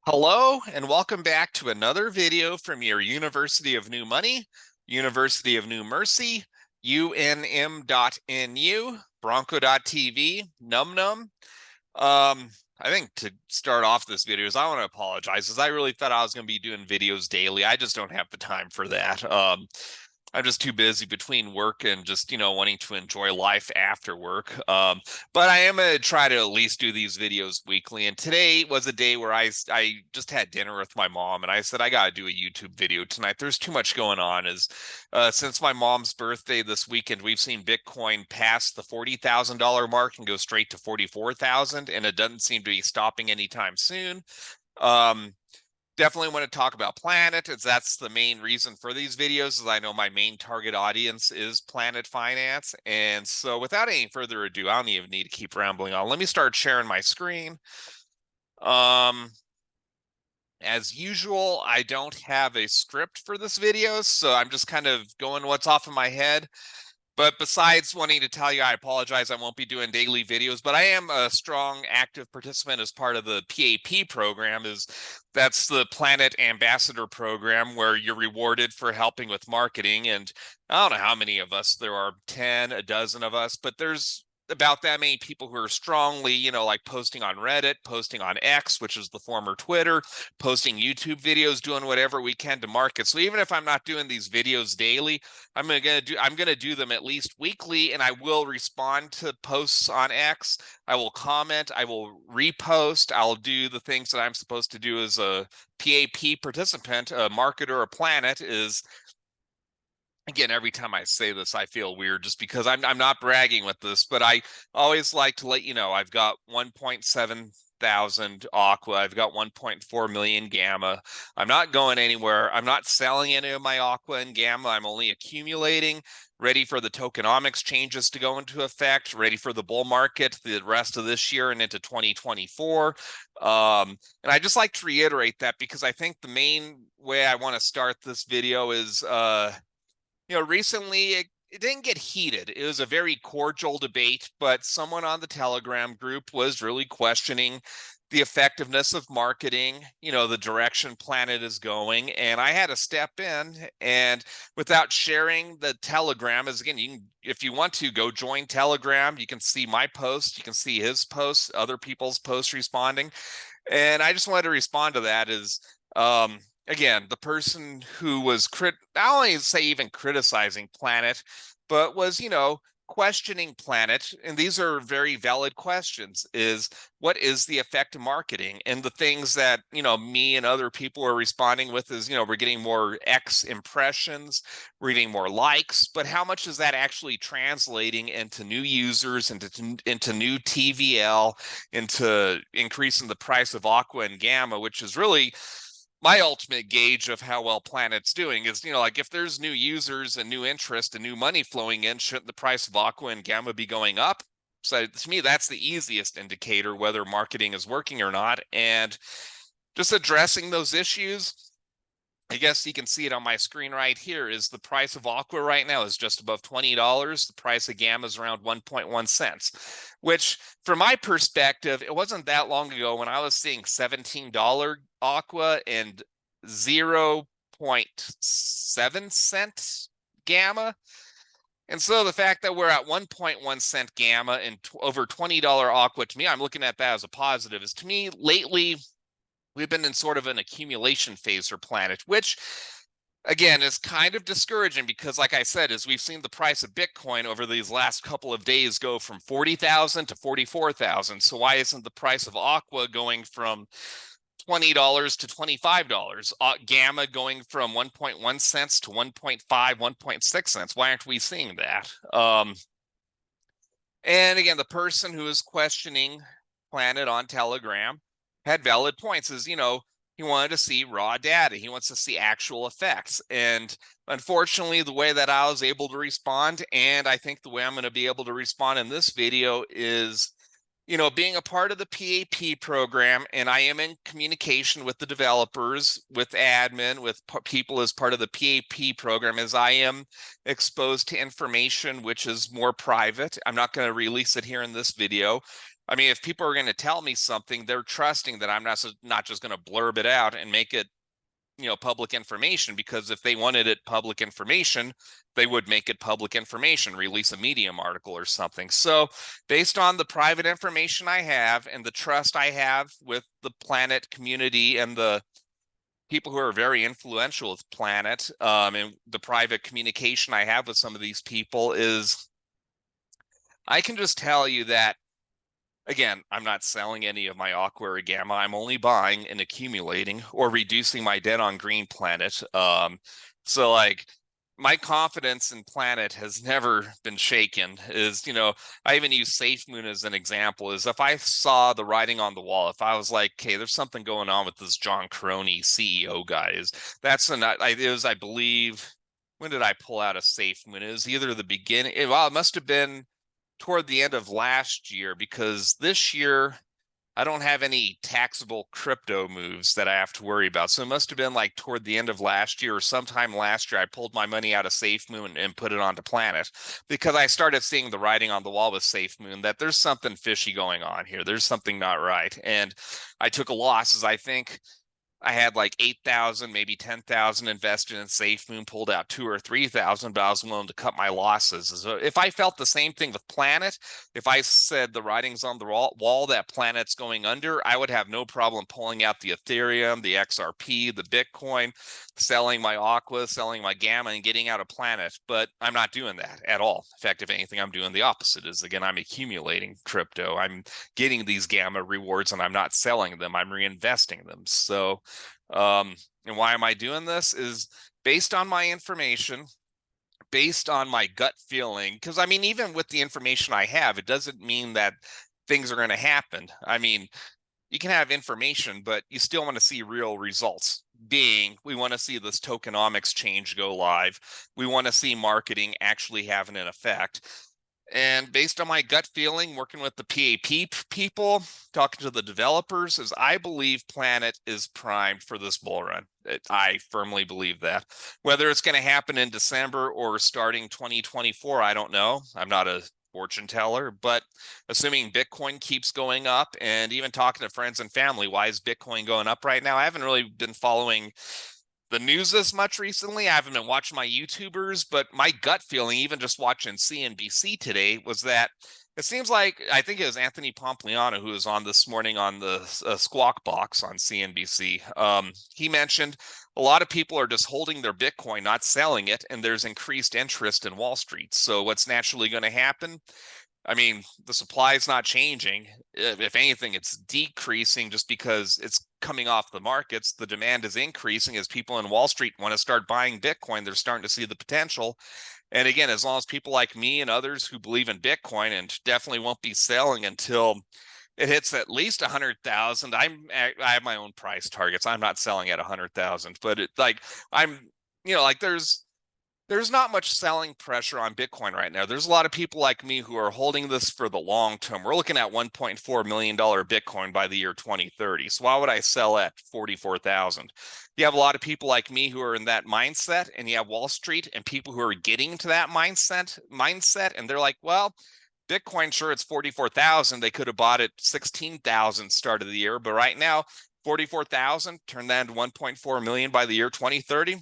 Hello and welcome back to another video from your University of New Money, University of New Mercy, UNM.nu, Bronco.tv, NumNum. I think to start off this video is I want to apologize because I really thought I was going to be doing videos daily. I just don't have the time for that. I'm just too busy between work and just, wanting to enjoy life after work. But I am going to try to at least do these videos weekly. And today was a day where I just had dinner with my mom and I said, I got to do a YouTube video tonight. There's too much going on. Since my mom's birthday this weekend, we've seen Bitcoin pass the $40,000 mark and go straight to 44,000, and it doesn't seem to be stopping anytime soon. Definitely want to talk about Planet, as that's the main reason for these videos, as I know my main target audience is Planet Finance. And so without any further ado, I don't even need to keep rambling on. Let me start sharing my screen. As usual, I don't have a script for this video, so I'm just kind of going what's off of my head. But besides wanting to tell you, I apologize, I won't be doing daily videos, but I am a strong active participant as part of the PAP program. That's the Planet Ambassador program, where you're rewarded for helping with marketing. And I don't know how many of us there are, 10, a dozen of us, but there's about that many people who are strongly, like posting on Reddit, posting on X, which is the former Twitter, posting YouTube videos, doing whatever we can to market. So even if I'm not doing these videos daily, I'm gonna do them at least weekly, and I will respond to posts on X. I will comment, I will repost, I'll do the things that I'm supposed to do as a PAP participant, a marketer, a Planet. Is Again, every time I say this, I feel weird just because I'm not bragging with this, but I always like to let you know I've got 1.7 thousand Aqua, I've got 1.4 million Gamma. I'm not going anywhere. I'm not selling any of my Aqua and Gamma. I'm only accumulating, ready for the tokenomics changes to go into effect, ready for the bull market the rest of this year and into 2024. And I just like to reiterate that because I think the main way I want to start this video is recently it didn't get heated. It was a very cordial debate, but someone on the Telegram group was really questioning the effectiveness of marketing, the direction Planet is going. And I had to step in, and without sharing the Telegram, as again, if you want to go join Telegram, you can see my posts, you can see his posts, other people's posts responding. And I just wanted to respond to that again, the person who was not only say even criticizing Planet, but was, questioning Planet, and these are very valid questions, is what is the effect of marketing? And the things that, me and other people are responding with is, we're getting more X impressions, we're getting more likes, but how much is that actually translating into new users, into new TVL, into increasing the price of Aqua and Gamma, which is really my ultimate gauge of how well Planet's doing. Is, like, if there's new users and new interest and new money flowing in, shouldn't the price of Aqua and Gamma be going up? So to me, that's the easiest indicator whether marketing is working or not. And just addressing those issues, I guess you can see it on my screen right here, is the price of Aqua right now is just above $20. The price of Gamma is around 1.1 cents, which from my perspective, it wasn't that long ago when I was seeing $17 Aqua and 0.7 cent Gamma. And so the fact that we're at 1.1 cent Gamma and over $20 Aqua, to me, I'm looking at that as a positive. Is, to me, lately, we've been in sort of an accumulation phase for Planet, which again is kind of discouraging because, like I said, as we've seen the price of Bitcoin over these last couple of days go from 40,000 to 44,000. So why isn't the price of Aqua going from $20 to $25? Gamma going from 1.1 cents to 1.5, 1.6 cents. Why aren't we seeing that? And again, the person who is questioning Planet on Telegram had valid points. Is, he wanted to see raw data. He wants to see actual effects. And unfortunately, the way that I was able to respond, and I think the way I'm going to be able to respond in this video, is, being a part of the PAP program, and I am in communication with the developers, with admin, with people as part of the PAP program, as I am exposed to information which is more private. I'm not going to release it here in this video. I mean, if people are going to tell me something, they're trusting that I'm not just going to blurb it out and make it, public information, because if they wanted it public information, they would make it public information, release a Medium article or something. So based on the private information I have and the trust I have with the Planet community and the people who are very influential with Planet, and the private communication I have with some of these people, is I can just tell you that, again, I'm not selling any of my Aqua or Gamma. I'm only buying and accumulating or reducing my debt on Green Planet. So like my confidence in Planet has never been shaken. I even use SafeMoon as an example. Is if I saw the writing on the wall, if I was like, okay, there's something going on with this John Crony CEO guy, I believe, when did I pull out a SafeMoon? It was either the beginning. It must have been toward the end of last year, because this year I don't have any taxable crypto moves that I have to worry about. So it must have been like toward the end of last year or sometime last year, I pulled my money out of SafeMoon and put it onto Planet, because I started seeing the writing on the wall with SafeMoon that there's something fishy going on here. There's something not right. And I took a loss, as I think I had like 8,000, maybe 10,000 invested in SafeMoon, pulled out 2,000 or 3,000, but I was willing to cut my losses. So if I felt the same thing with Planet, if I said the writing's on the wall that Planet's going under, I would have no problem pulling out the Ethereum, the XRP, the Bitcoin, selling my Aqua, selling my Gamma, and getting out of Planet. But I'm not doing that at all. In fact, if anything, I'm doing the opposite. Is again, I'm accumulating crypto. I'm getting these Gamma rewards and I'm not selling them. I'm reinvesting them. So and why am I doing this? Is based on my information, based on my gut feeling. Because I mean, even with the information I have, it doesn't mean that things are going to happen. I mean, you can have information, but you still want to see real results. We want to see this tokenomics change go live. We want to see marketing actually having an effect. And based on my gut feeling, working with the PAP people, talking to the developers, is I believe Planet is primed for this bull run. I firmly believe that. Whether it's going to happen in December or starting 2024, I don't know. I'm not a fortune teller, but assuming Bitcoin keeps going up, and even talking to friends and family, why is Bitcoin going up right now? I haven't really been following the news as much recently. I haven't been watching my YouTubers, but my gut feeling, even just watching CNBC today, was that it seems like, I think it was Anthony Pompliano who was on this morning on the Squawk Box on CNBC. He mentioned a lot of people are just holding their Bitcoin, not selling it, and there's increased interest in Wall Street. So what's naturally going to happen? I mean, the supply is not changing. If anything, it's decreasing just because it's coming off the markets. The demand is increasing as people in Wall Street want to start buying Bitcoin. They're starting to see the potential. And again, as long as people like me and others who believe in Bitcoin, and definitely won't be selling until it hits at least 100,000. I have my own price targets. I'm not selling at 100,000, but there's not much selling pressure on Bitcoin right now. There's a lot of people like me who are holding this for the long term. We're looking at $1.4 million Bitcoin by the year 2030. So why would I sell at 44,000? You have a lot of people like me who are in that mindset, and you have Wall Street and people who are getting to that mindset, and they're like, well, Bitcoin, sure, it's 44,000. They could have bought it 16,000 start of the year, but right now, 44,000, turn that into 1.4 million by the year 2030.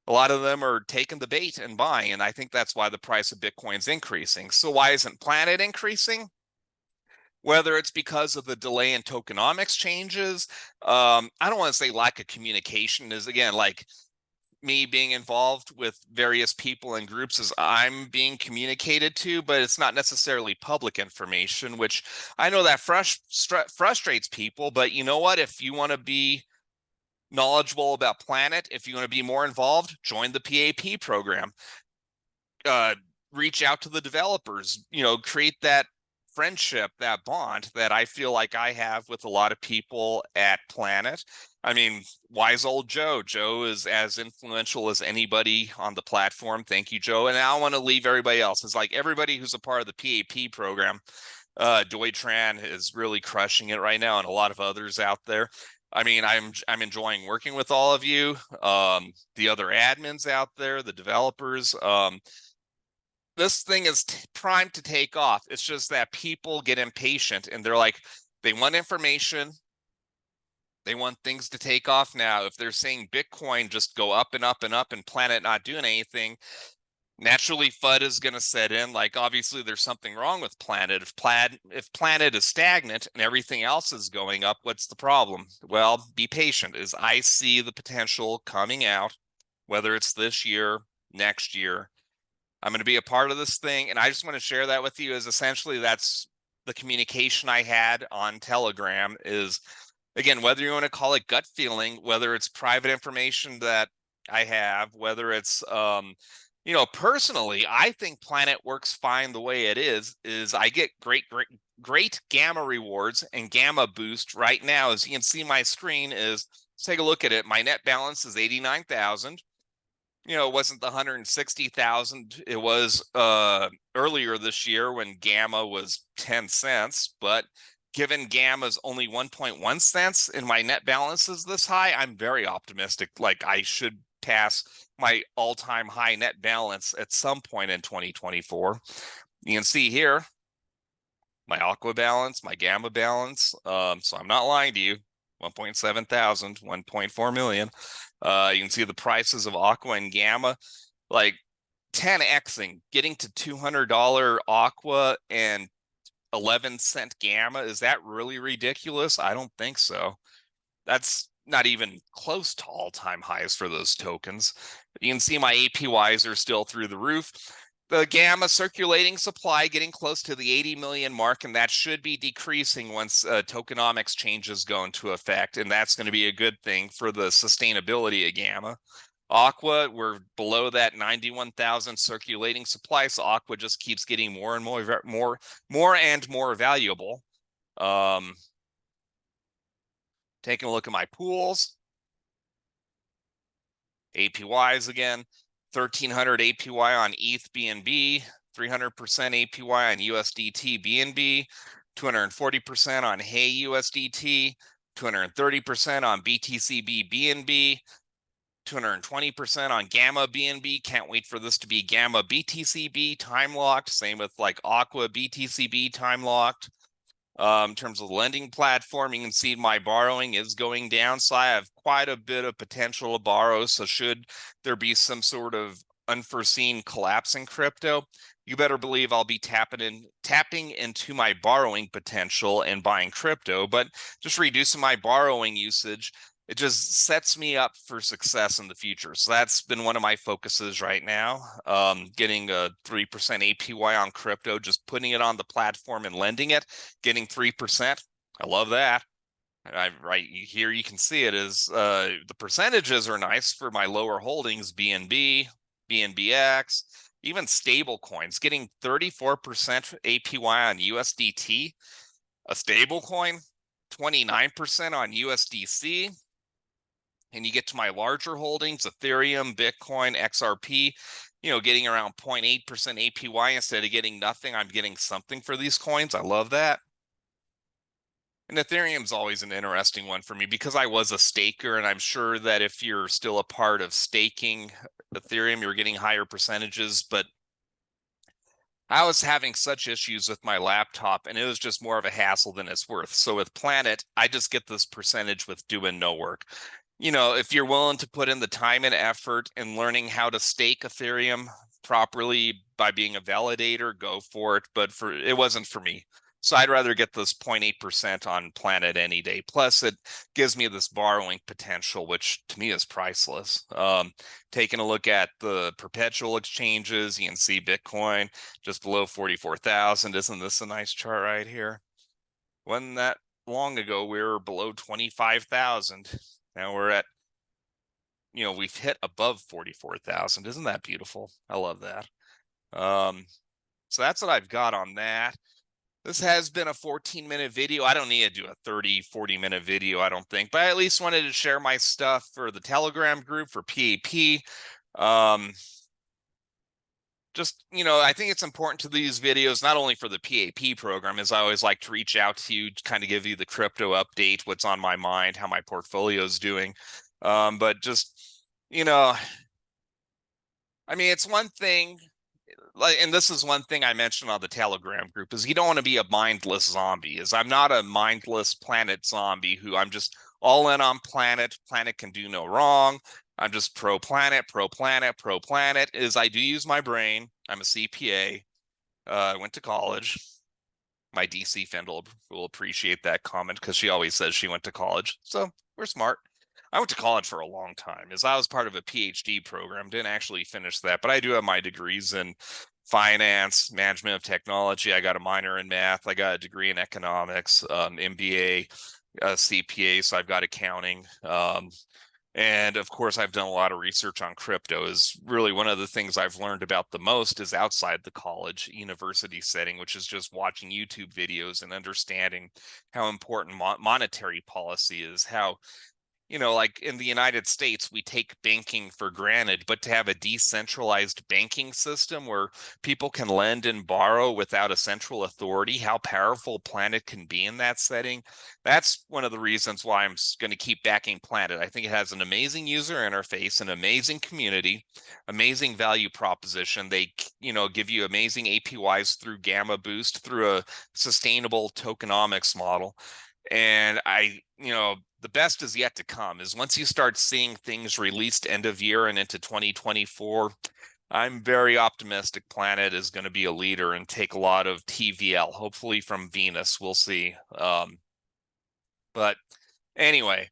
A lot of them are taking the bait and buying, and I think that's why the price of Bitcoin's increasing. So why isn't Planet increasing? Whether it's because of the delay in tokenomics changes, I don't want to say lack of communication, is again like me being involved with various people and groups as I'm being communicated to, but it's not necessarily public information, which I know that frustrates people. But you know what? If you want to be knowledgeable about Planet, if you want to be more involved, join the PAP program. Reach out to the developers, create that friendship, that bond that I feel like I have with a lot of people at Planet. I mean, wise old Joe. Joe is as influential as anybody on the platform. Thank you, Joe. And I don't want to leave everybody else. It's like everybody who's a part of the PAP program. Deutran is really crushing it right now, and a lot of others out there. I mean, I'm enjoying working with all of you, the other admins out there, the developers. this thing is primed to take off. It's just that people get impatient and they're like, they want information. They want things to take off now. If they're saying Bitcoin just go up and up and up and Planet not doing anything, naturally FUD is going to set in. Like, obviously there's something wrong with Planet. If Planet is stagnant and everything else is going up, what's the problem? Well, be patient. As I see the potential coming out, whether it's this year, next year, I'm going to be a part of this thing. And I just want to share that with you. Is essentially that's the communication I had on Telegram. Is, again, whether you want to call it gut feeling, whether it's private information that I have, whether it's personally, I think Planet works fine the way it is I get great gamma rewards and gamma boost right now. As you can see, my screen is, let's take a look at it. My net balance is 89,000. It wasn't the 160,000 it was earlier this year when gamma was 10 cents. But given gamma's only 1.1 cents and my net balance is this high, I'm very optimistic. Like, I should pass my all-time high net balance at some point in 2024. You can see here my Aqua balance, my Gamma balance. So I'm not lying to you. 1.7 thousand, 1.4 million. You can see the prices of Aqua and Gamma, like 10xing, getting to $200 Aqua and 11-cent Gamma. Is that really ridiculous? I don't think so. That's not even close to all-time highs for those tokens. You can see my APYs are still through the roof. The Gamma circulating supply getting close to the 80 million mark, and that should be decreasing once tokenomics changes go into effect, and that's going to be a good thing for the sustainability of Gamma. Aqua, we're below that 91,000 circulating supply, so Aqua just keeps getting more and more valuable. Taking a look at my pools, APYs again. 1,300 APY on ETH BNB, 300% APY on USDT BNB, 240% on Hey USDT, 230% on BTCB BNB, 220% on Gamma BNB. Can't wait for this to be Gamma BTCB time locked. Same with like Aqua BTCB time locked. In terms of the lending platform, you can see my borrowing is going down, so I have quite a bit of potential to borrow. So should there be some sort of unforeseen collapse in crypto, you better believe I'll be tapping into my borrowing potential and buying crypto. But just reducing my borrowing usage, it just sets me up for success in the future. So that's been one of my focuses right now. Getting a 3% APY on crypto, just putting it on the platform and lending it, getting 3%. I love that. Right here, you can see it is the percentages are nice for my lower holdings, BNB, BNBX, even stable coins, getting 34% APY on USDT, a stable coin, 29% on USDC. And you get to my larger holdings, Ethereum, Bitcoin, XRP, getting around 0.8% APY instead of getting nothing. I'm getting something for these coins. I love that. And Ethereum's always an interesting one for me because I was a staker, and I'm sure that if you're still a part of staking Ethereum, you're getting higher percentages. But I was having such issues with my laptop, and it was just more of a hassle than it's worth. So with Planet, I just get this percentage with doing no work. If you're willing to put in the time and effort in learning how to stake Ethereum properly by being a validator, go for it. But it wasn't for me. So I'd rather get this 0.8% on Planet any day. Plus, it gives me this borrowing potential, which to me is priceless. Taking a look at the perpetual exchanges, you can see Bitcoin just below 44,000. Isn't this a nice chart right here? Wasn't that long ago we were below 25,000. Now we're at, we've hit above 44,000. Isn't that beautiful? I love that. So that's what I've got on that. This has been a 14-minute video. I don't need to do a 30, 40-minute video, I don't think, but I at least wanted to share my stuff for the Telegram group for PAP. I think it's important to these videos, not only for the PAP program, as I always like to reach out to you, to kind of give you the crypto update, what's on my mind, how my portfolio is doing. But just, it's one thing. and this is one thing I mentioned on the Telegram group, is you don't want to be a mindless zombie. Is I'm not a mindless planet zombie who I'm just all in on planet. Planet can do no wrong. I'm just pro planet, pro planet, pro planet. Is I do use my brain. I'm a CPA. I went to college. My DC friend will appreciate that comment because she always says she went to college. So we're smart. I went to college for a long time, as I was part of a PhD program. Didn't actually finish that, but I do have my degrees in finance, management of technology. I got a minor in math. I got a degree in economics, MBA, CPA. So I've got accounting. And of course, I've done a lot of research on crypto. Is really one of the things I've learned about the most is outside the college university setting, which is just watching YouTube videos and understanding how important monetary policy is, how, like in the United States, we take banking for granted, but to have a decentralized banking system where people can lend and borrow without a central authority, how powerful Planet can be in that setting. That's one of the reasons why I'm going to keep backing Planet. I think it has an amazing user interface, an amazing community, amazing value proposition. They, give you amazing APYs through Gamma Boost, through a sustainable tokenomics model. And the best is yet to come. Is once you start seeing things released end of year and into 2024, I'm very optimistic Planet is going to be a leader and take a lot of TVL, hopefully from Venus. We'll see. But anyway,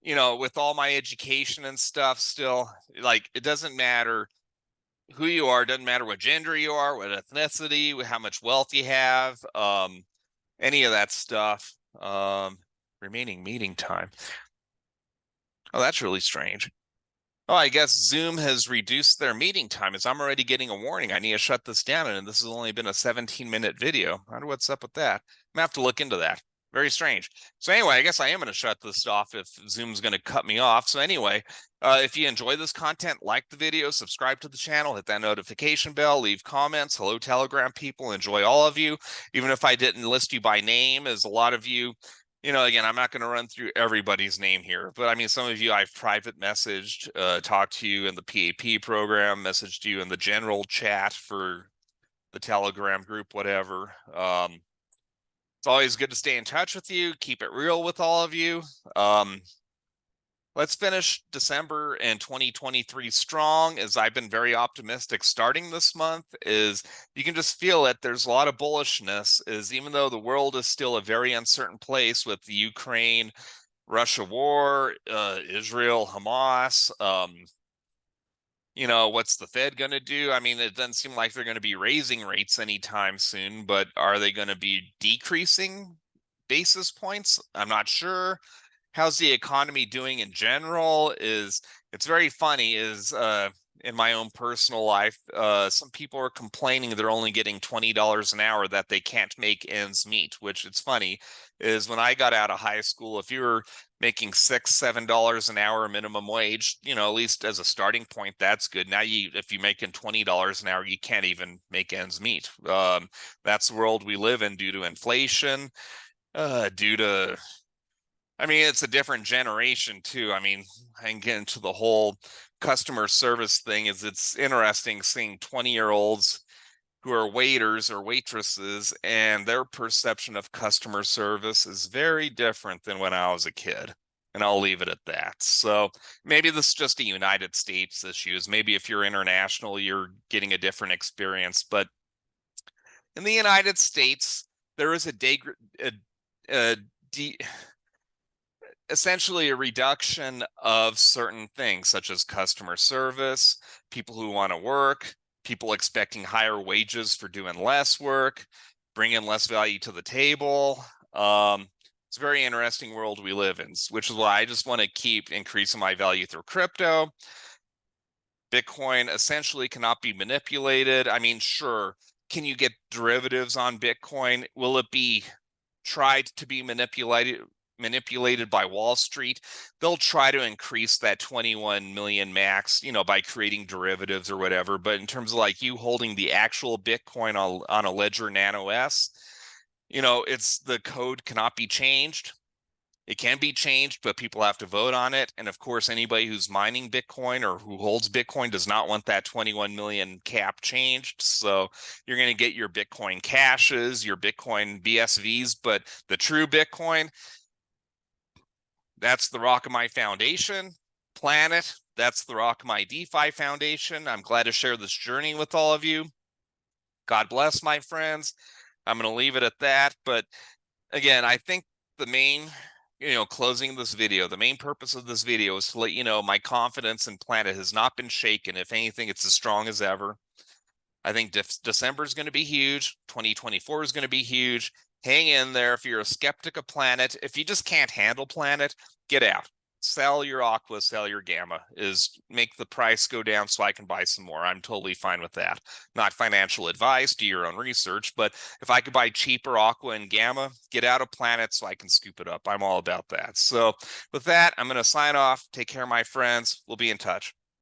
with all my education and stuff, still, like, it doesn't matter who you are, doesn't matter what gender you are, what ethnicity, how much wealth you have, any of that stuff. Remaining meeting time. Oh, that's really strange. Oh, I guess Zoom has reduced their meeting time, as I'm already getting a warning. I need to shut this down, and this has only been a 17-minute video. I wonder what's up with that. I'm gonna have to look into that. Very strange. So anyway, I guess I am going to shut this off if Zoom's going to cut me off. So anyway, if you enjoy this content, like the video, subscribe to the channel, hit that notification bell, leave comments. Hello, Telegram people. Enjoy all of you. Even if I didn't list you by name, as a lot of you, again, I'm not going to run through everybody's name here, but I mean, some of you I've private messaged, talked to you in the PAP program, messaged you in the general chat for the Telegram group, whatever. It's always good to stay in touch with you, keep it real with all of you. Let's finish December and 2023 strong, as I've been very optimistic starting this month. Is you can just feel it. There's a lot of bullishness, is even though the world is still a very uncertain place with the Ukraine-Russia war, Israel, Hamas, what's the Fed going to do? I mean, it doesn't seem like they're going to be raising rates anytime soon, but are they going to be decreasing basis points? I'm not sure. How's the economy doing in general? It's very funny, in my own personal life, some people are complaining they're only getting $20 an hour, that they can't make ends meet, which, it's funny, is when I got out of high school, if you were making $6-7 an hour minimum wage, at least as a starting point, that's good. Now if you're making $20 an hour, you can't even make ends meet. That's the world we live in due to inflation, I mean, it's a different generation too. I mean, I can get into the whole customer service thing. It's interesting seeing 20-year-olds who are waiters or waitresses, and their perception of customer service is very different than when I was a kid. And I'll leave it at that. So maybe this is just a United States issue. Maybe if you're international, you're getting a different experience. But in the United States, there is essentially a reduction of certain things, such as customer service, people who want to work, people expecting higher wages for doing less work, bringing less value to the table. It's a very interesting world we live in, which is why I just want to keep increasing my value through crypto. Bitcoin essentially cannot be manipulated. I mean, sure, can you get derivatives on Bitcoin? Will it be tried to be manipulated by Wall Street? They'll try to increase that 21 million max, by creating derivatives or whatever. But in terms of like you holding the actual Bitcoin on a Ledger Nano S, it's the code cannot be changed. It can be changed, but people have to vote on it. And of course, anybody who's mining Bitcoin or who holds Bitcoin does not want that 21 million cap changed. So you're going to get your Bitcoin cashes, your Bitcoin BSVs, but the true Bitcoin, that's the Rockami Foundation. Planet, that's the Rockami DeFi Foundation. I'm glad to share this journey with all of you. God bless, my friends. I'm going to leave it at that. But again, I think the main, closing this video, the main purpose of this video is to let you know my confidence in Planet has not been shaken. If anything, it's as strong as ever. I think December is going to be huge. 2024 is going to be huge. Hang in there. If you're a skeptic of Planet, if you just can't handle Planet, get out. Sell your Aqua, sell your Gamma, make the price go down so I can buy some more. I'm totally fine with that. Not financial advice, do your own research, but if I could buy cheaper Aqua and Gamma, get out of Planet so I can scoop it up. I'm all about that. So with that, I'm going to sign off. Take care, my friends. We'll be in touch.